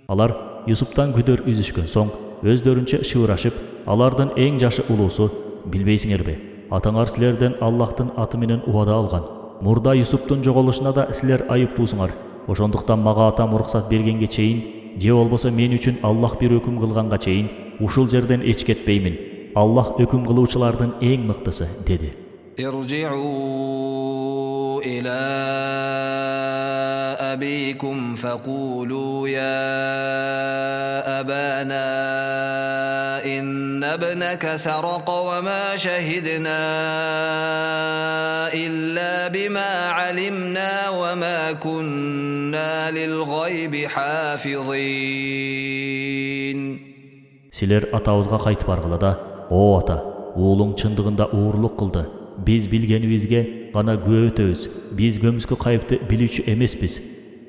Алар Юсуптан күдөр үзүшкөн соң өздөрүнчө шыбырашып, алардын эң жашы улуусу, билбейсиңерби, атаңар силерден Аллахтын аты менен убада алган. Мурда Юсуптун жоголушуна да силер айыптуусуңар. Ошондуктан мага атам уруксат бергенге чейин, же болбосо мен үчүн Аллах бир өкүм кылганга чейин ушул жерден эч кетпеймин. Аллах өкүм кылуучулардын эң мыктысы деди. ارجعوا إلى أبيكم فقولوا يا أبانا إن ابنك سرق وما شهدنا إلا بما علمنا وما كنا للغيب حافظين. Силер атабызга кайтып баргыла да, о ата, уулуң чындыгында уурулук кылды. Биз билгенибизге гана күбө өтөбүз. Биз көмүскө кайыпты билүүчү эмеспиз.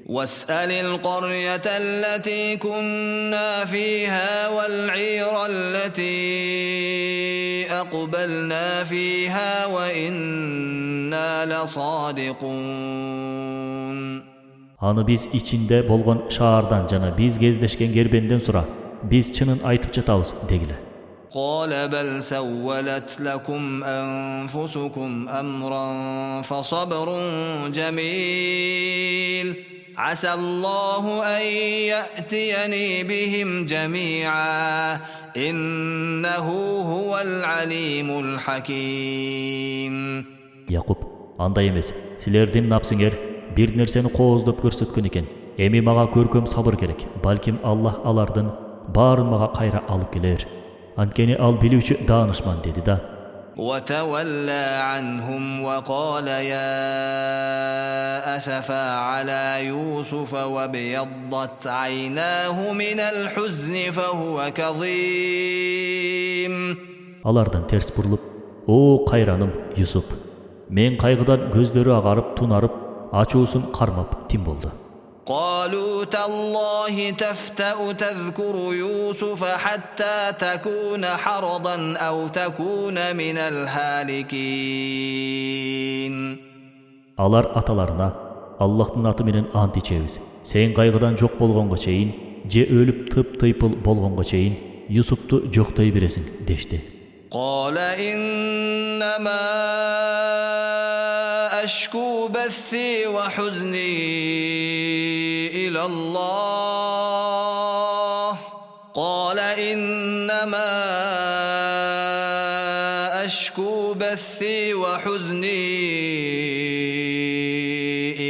واسأل القرية التي كنا فيها والعير التي أقبلنا فيها وإنا لصادقون. Аны биз ичинде болгон шаардан жана биз кездешкен кербенден сура. Биз чынын айтып жатабыз дегиле. قال بل سولت لكم أنفسكم أمرا فصبر جميل عسى الله أن يأتيني بهم جميعا إنه هو العليم الحكيم. Якуб, андай эмес. Силердин напсыңер бир нерсени кооздоп көрсөткөн экен. Эми мага көркөм сабыр керек. Балким Аллах алардын баарын мага кайра алып келер. Анткени ал билүүчү даанышман деди да. وتولى عنهم وقال يا أسفا على يوسف وابيضت عيناه من الحزن فهو كظيم. Алардан терс бурулуп, "О кайраным Юсуп, мен кайгыдан көздөрү агарып, тунарып, ачуусун кармап тим болду." قالوا تالله تفتأ تذكر يوسف حتى تكون حرضا أو تكون من الهالكين. Алар аталарына Аллахтын аты менен ант ичебиз. Сен кайгыдан жок болгонго чейин, же өлүп тып-тыйпыл болгонго чейин Юсупту жоктой бересиң дешти. قال إنما أشكو بثي وحزني إلى الله. قال إنما أشكو بثي وحزني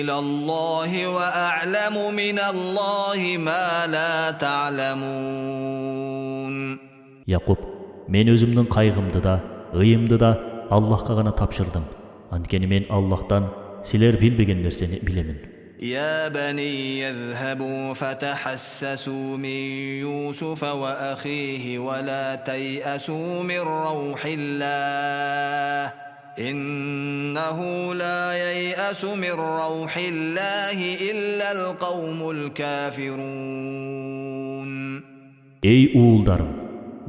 إلى الله وأعلم من الله ما لا تعلمون. Якуб, мен өзүмдүн кайгымды да, ыйымды да Аллахка гана тапшырдым. Анткени мен Аллахтан силер билбеген нерсени билемин. يا بني يذهبوا فتحسسوا من يوسف وأخيه ولا تيأسوا من روح الله إنه لا ييأس من روح الله إلا القوم الكافرون. Ey уулдарым,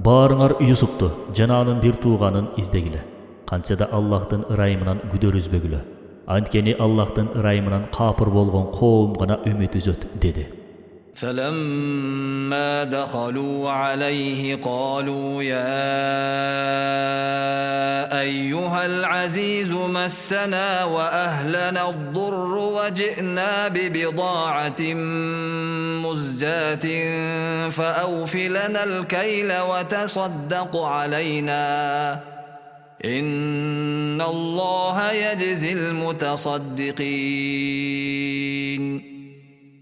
баарыңар Юсупту жана анын бир тууганын издегиле. Кантсе да Аллахтын ырайымынан күдөр үзбөгүлө. Анткени Аллахтын ырайымынан капыр болгон коом гана үмүт үзөт деди. فلما دخلوا عليه قالوا يا أيها العزيز مسنا وأهلنا الضر وجئنا ببضاعة مزجاة فأوف لنا الكيل وتصدق علينا إن الله يجزي المتصدقين.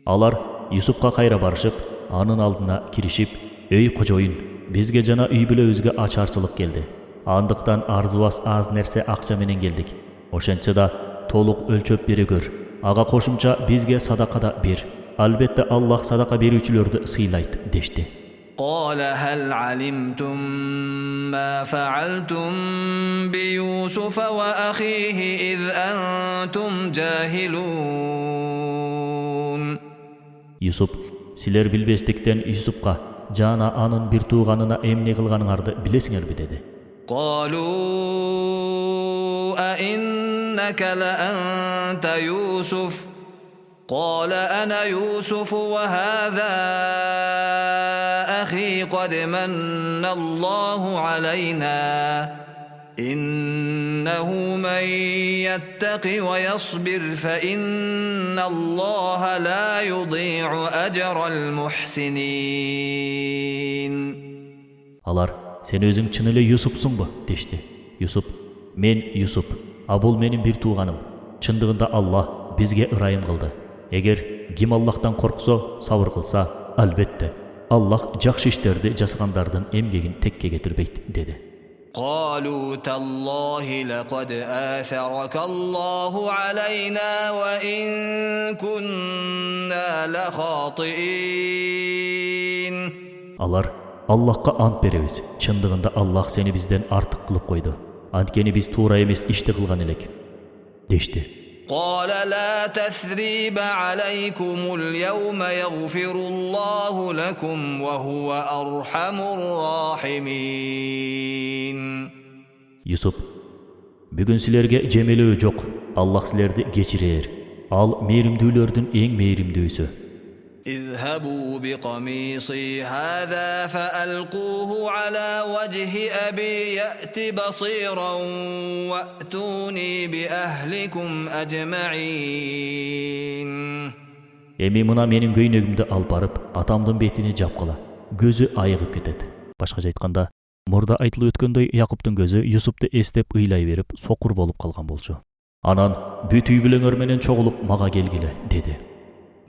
Алар Юсупка кайра барышып, анын алдына киришип, "Эй кожоюн, бизге жана үй бүлөбүзгө ачарчылык келди. Андыктан арзыбас аз нерсе акча менен келдик. Ошентсе да толук өлчөп бере көр. Ага кошумча бизге садака да бер. Албетте Аллах садака берүүчүлөрдү сыйлайт" дешти. قال هل علمتم ما فعلتم بيوسف وأخيه إذ أنتم جاهلون. Юсуп, силер билбестиктен Юсупка жана анын бир тууганына эмне кылганыңарды билесиңерби деди. قالوا أئنك لأنت يوسف قال أنا يوسف وهذا أخي قد من الله علينا إنه من يتق ويصبر فإن الله لا يضيع أجر المحسنين. Алар, сен өзүң чын эле Юсупсуңбу дешти. Юсуп, мен Юсуп, а бул менин бир тууганым. Чындыгында Аллах бизге ырайым кылды. Эгер kim Allah'tan korksa, sabır kılsa, albatta Allah жақсы işlerdi жасағандардың emgegin tekke getirбейт, dedi. قالوا تالله لقد آثرك الله علينا وإن كنا لخاطئين. Алар, Allahqa ant berебиз, чындыгында Allah seni bizden artık kılıp koydu. Antkeni biz tuğra emes işti kılgan elek, deşti. قال لا تثريب عليكم اليوم يغفر الله لكم وهو أرحم الراحمين. Yusuf, bugün silerge cemelöö jok, Allah silerdi geçirer. Al meyrimdүүлөрдүн eň meyrimdүүsü. اذهبوا بقميصي هذا فألقوه على وجه أبي يأت بصيرا وأتوني بأهلكم أجمعين. Эми мына менин көйнөгүмдү алып барып, атамдын бетине жапкыла. Көзү айыгып кетет. Башкача айтканда, мурда айтылып өткөндөй Якуптун көзү Юсупту эстеп ыйлай берип, сокур болуп калган болчу. Анан бүт үй бүлөңөр менен чогулуп мага келгиле, dedi.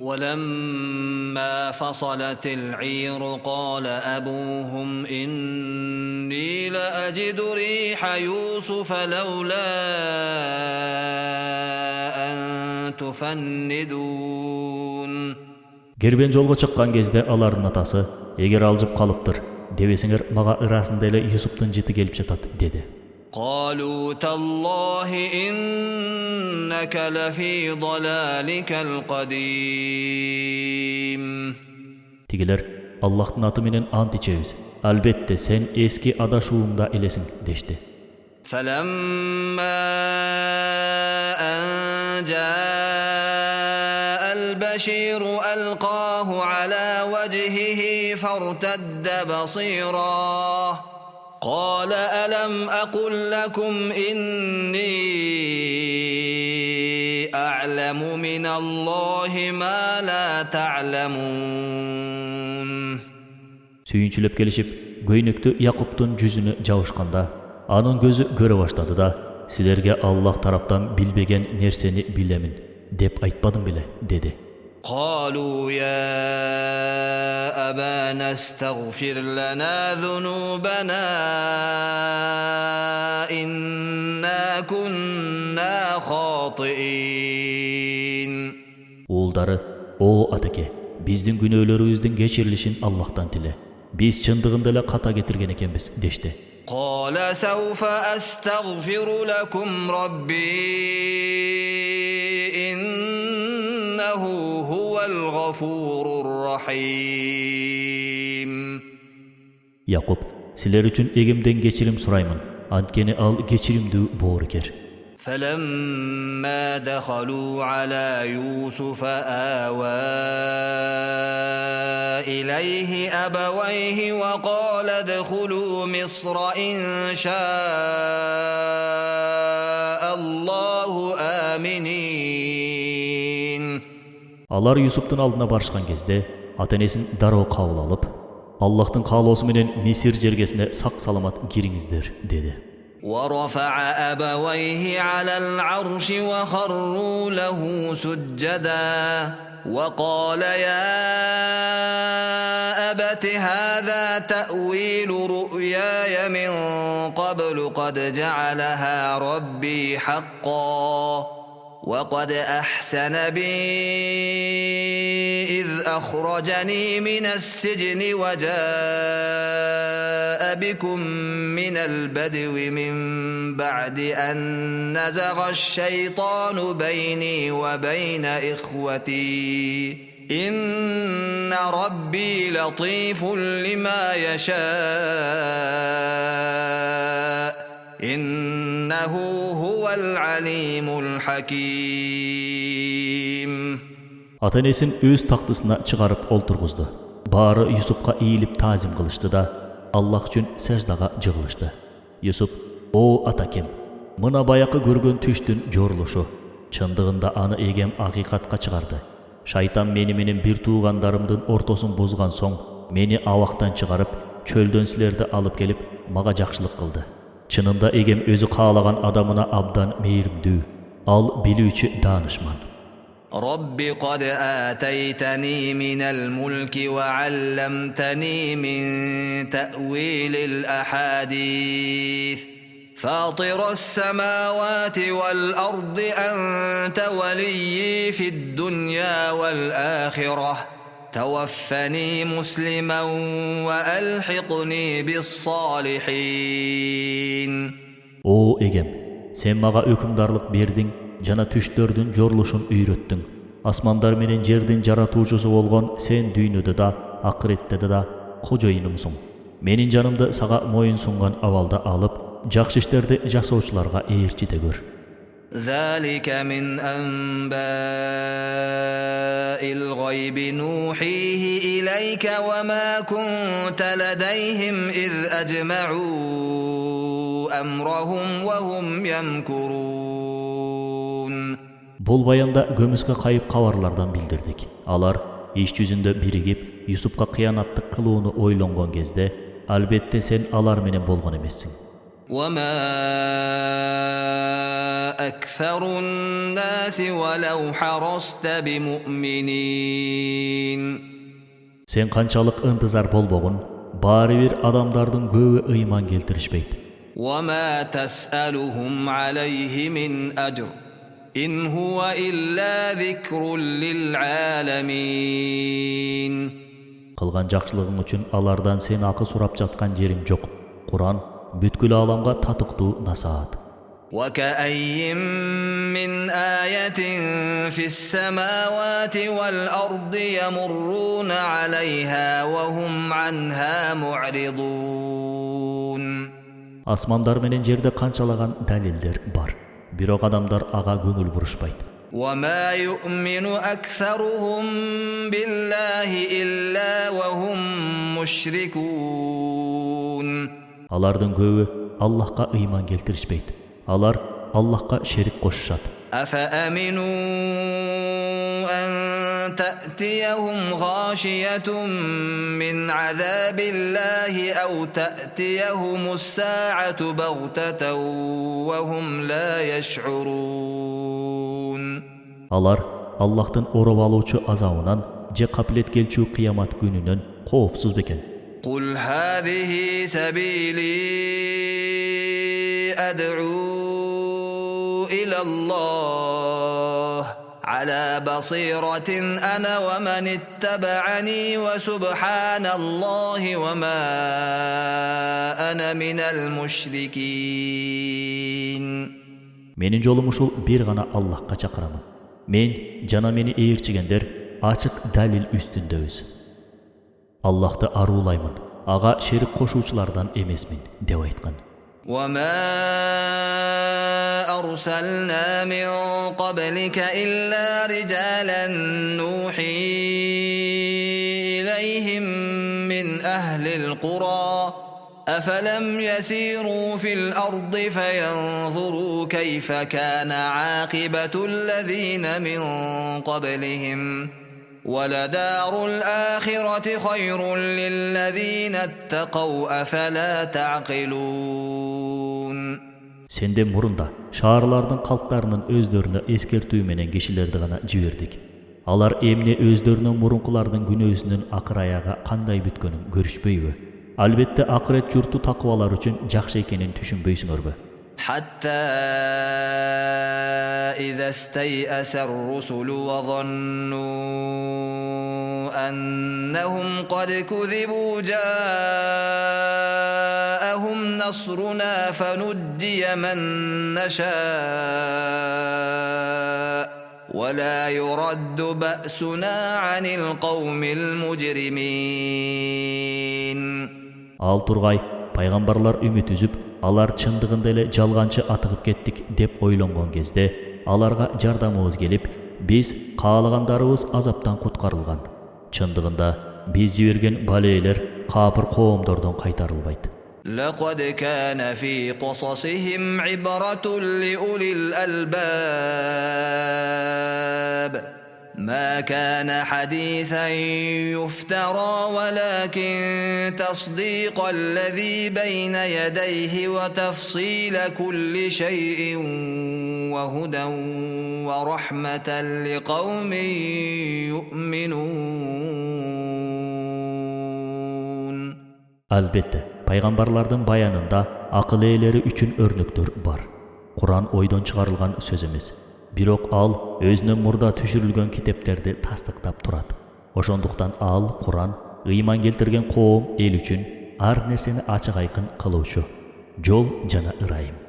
ولما فصلت العير قال أبوهم إني لأجد ريح يوسف لولا أن تفندون. Кербен жолго чыккан кезде алардын атасы, эгер алжып калыптыр, дебесиңер мага ырасында эле Юсуптун жыты келип жатат, dedi. قالوا تالله إنك لفي ضلالك القديم. Тигилер, Аллахтын аты менен ант ичебиз. Албетте сен эски адашуунда элесиң, дешти. فلما أن جاء البشير ألقاه على وجهه فارتد بصيرا قال ألم أقل لكم إني أعلم من الله ما لا تعلمون. Сүйүнчүлөп келишип, көйнөктү Якуптун жүзүнө жабышканда, анын көзү көрө баштады да, силерге Аллах тараптан билбеген нерсени билемин, деп айтпадым беле, dedi. قالوا يا أبانا استغفر لنا ذنوبنا إنا كنا خاطئين. Уулдары, о атаке, биздин күнөөлөрүбүздүн кечирилишин Аллахтан тиле. Биз чындыгында эле ката кетирген экенбиз, дешти. قال سوف أستغفر لكم ربي إنه هو الغفور الرحيم. Yakup, силер үчүн эгемден кечирим сураймын. Анткени ал кечиримдүү боорукер. فلما دخلوا على يوسف آوى إليه أبويه وقال ادخلوا مصر إن شاء الله آمنين. Алар Юсуптун алдына барышкан кезде, ата-энесин дароо кабыл алып, Аллахтын каалоосу менен Мисир жергесине сак саламат кириңиздер, dedi. ورفع أبويه على العرش وخروا له سجدا وقال يا أبت هذا تأويل رؤياي من قبل قد جعلها ربي حقا وقد أحسن بي إذ أخرجني من السجن وجاء بكم من البدو من بعد أن نزغ الشيطان بيني وبين إخوتي إن ربي لطيف لما يشاء إنه هو العليم الحكيم. Ата-энесин өз тактысына чыгарып олтургузду. Баары Юсупка ийилип таазим кылышты да, Аллах үчүн саждага жыгылышты. Юсуп, о атакем, мына баякы көргөн түштүн жорулушу. Чындыгында аны эгем акыйкатка чыгарды. Шайтан мени менен бир туугандарымдын ортосун бузган соң, мени абактан чыгарып, чөлдөн силерди алып келип, мага жакшылык кылды. Чынында эгем өзү каалаган адамына абдан мейримдүү, ал билүүчү даанышман. رب قد آتيتني من الملك وعلمتني من تأويل الأحاديث فاطر السماوات والأرض أنت ولي في الدنيا والآخرة توفني مسلما وألحقني بالصالحين. O egem, sen maga hükümdarlık berdin, jana түштөрдүн жорулушун үйрөттүң. Асмандар менен жердин жаратуучусу болгон сен дүйнөдө да, акыретте да кожоюнумсуң. Менин жанымды сага моюн сунган абалда алып, жакшы иштерди жасоочуларга ээрчите көр. ذلك من أنباء الغيب نوحيه إليك وما كنت لديهم إذ أجمعوا أمرهم وهم يمكرون. Бул баянда көмүскө кайып кабарлардан билдирдик. Алар иш жүзүндө биригип, Юсупка кыянаттык кылууну ойлонгон кезде, албетте сен алар менен болгон эмессиң. وما أكثر الناس ولو حرصت بمؤمنين. Sen канчалык ынтызар болбогун, баары бир адамдардын көбү ыйман келтиришпейт. وما تسألهم عليه من أجر إن هو إلا ذكر للعالمين. Кылган жакшылыгың үчүн алардан сен акы сурап жаткан жериң жок. Куран бүткүл аламга татыктуу насаат. وكأي من آية في السماوات والأرض يمرون عليها وهم عنها معرضون. Асмандар менен жерде канчалаган далилдер бар. Бирок адамдар ага көңүл бурушпайт. وما يؤمن أكثرهم بالله إلا وهم مشركون. Алардын көбү Аллахка ыйман келтиришпейт. Алар Аллахка шерик кошушат. أفأمنوا أن تأتيهم غاشية من عذاب الله أو تأتيهم الساعة بغتة وهم لا يشعرون. Алар Аллахтын ороп алуучу азабынан же капилет келчү кыямат күнүнөн коопсуз бекен. قل هذه سبيلي أدعو إلى الله على بصيرة أنا ومن اتبعني وسبحان الله وما أنا من المشركين. Менин жолум ушул бир гана Аллахка чакырамын. Мен жана мени ээрчигендер ачык далил үстүндөбүз. Аллахты арулаймын, ага шерик кошуучулардан эмесмин деп айткан. وما أرسلنا من قبلك إلا رجالا نوحي إليهم من أهل القرى أفلم يسيروا في الأرض فينظروا كيف كان عاقبة الذين من قبلهم ولدار الآخرة خير للذين اتقوا أفلا تعقلون. Senden murunda шаарлардын калктарынын өздөрүнө эскертүү менен кишилерди гана жибердик. Алар эмне өздөрүнүн мурункулардын күнөөсүнүн акыр аяга кандай бүткөнүн көрүшпөйбү? Албетте акырет журту такыбалар үчүн жакшы экенин түшүнбөйсүңөрбү? حتى إذا استيأس الرسل وظنوا أنهم قد كذبوا جاءهم نصرنا فنجي من نشاء ولا يرد بأسنا عن القوم المجرمين. Ал тургай пайгамбарлар үмүт үзүп, алар чындыгында эле жалганчы атыгып кеттик деп ойлонгон кезде, аларга жардамыбыз келип, биз каалагандарыбыз азаптан куткарылган. Чындыгында биз жиберген балейлер капыр коомдордон кайтарылбайт. لقد كان في قصصهم عبرة لأولي الألباب ما كان حديثا يفترى ولكن تصديق الذي بين يديه وتفصيل كل شيء وهدى ورحمة لقوم يؤمنون. Albatta, payg'ambarlarning bayanında aql eğleri üçün örnüktür бар. Kur'an oydan çıkarılgan söz emas. Biroq al özünün murda düşürülgen kitaplarda tasdiqlab turadi. Oşonduktan al Kur'an iman keltirgen qo'm el üçün ar nerseni açık ayqın qiluvchi, jol jana ırayım.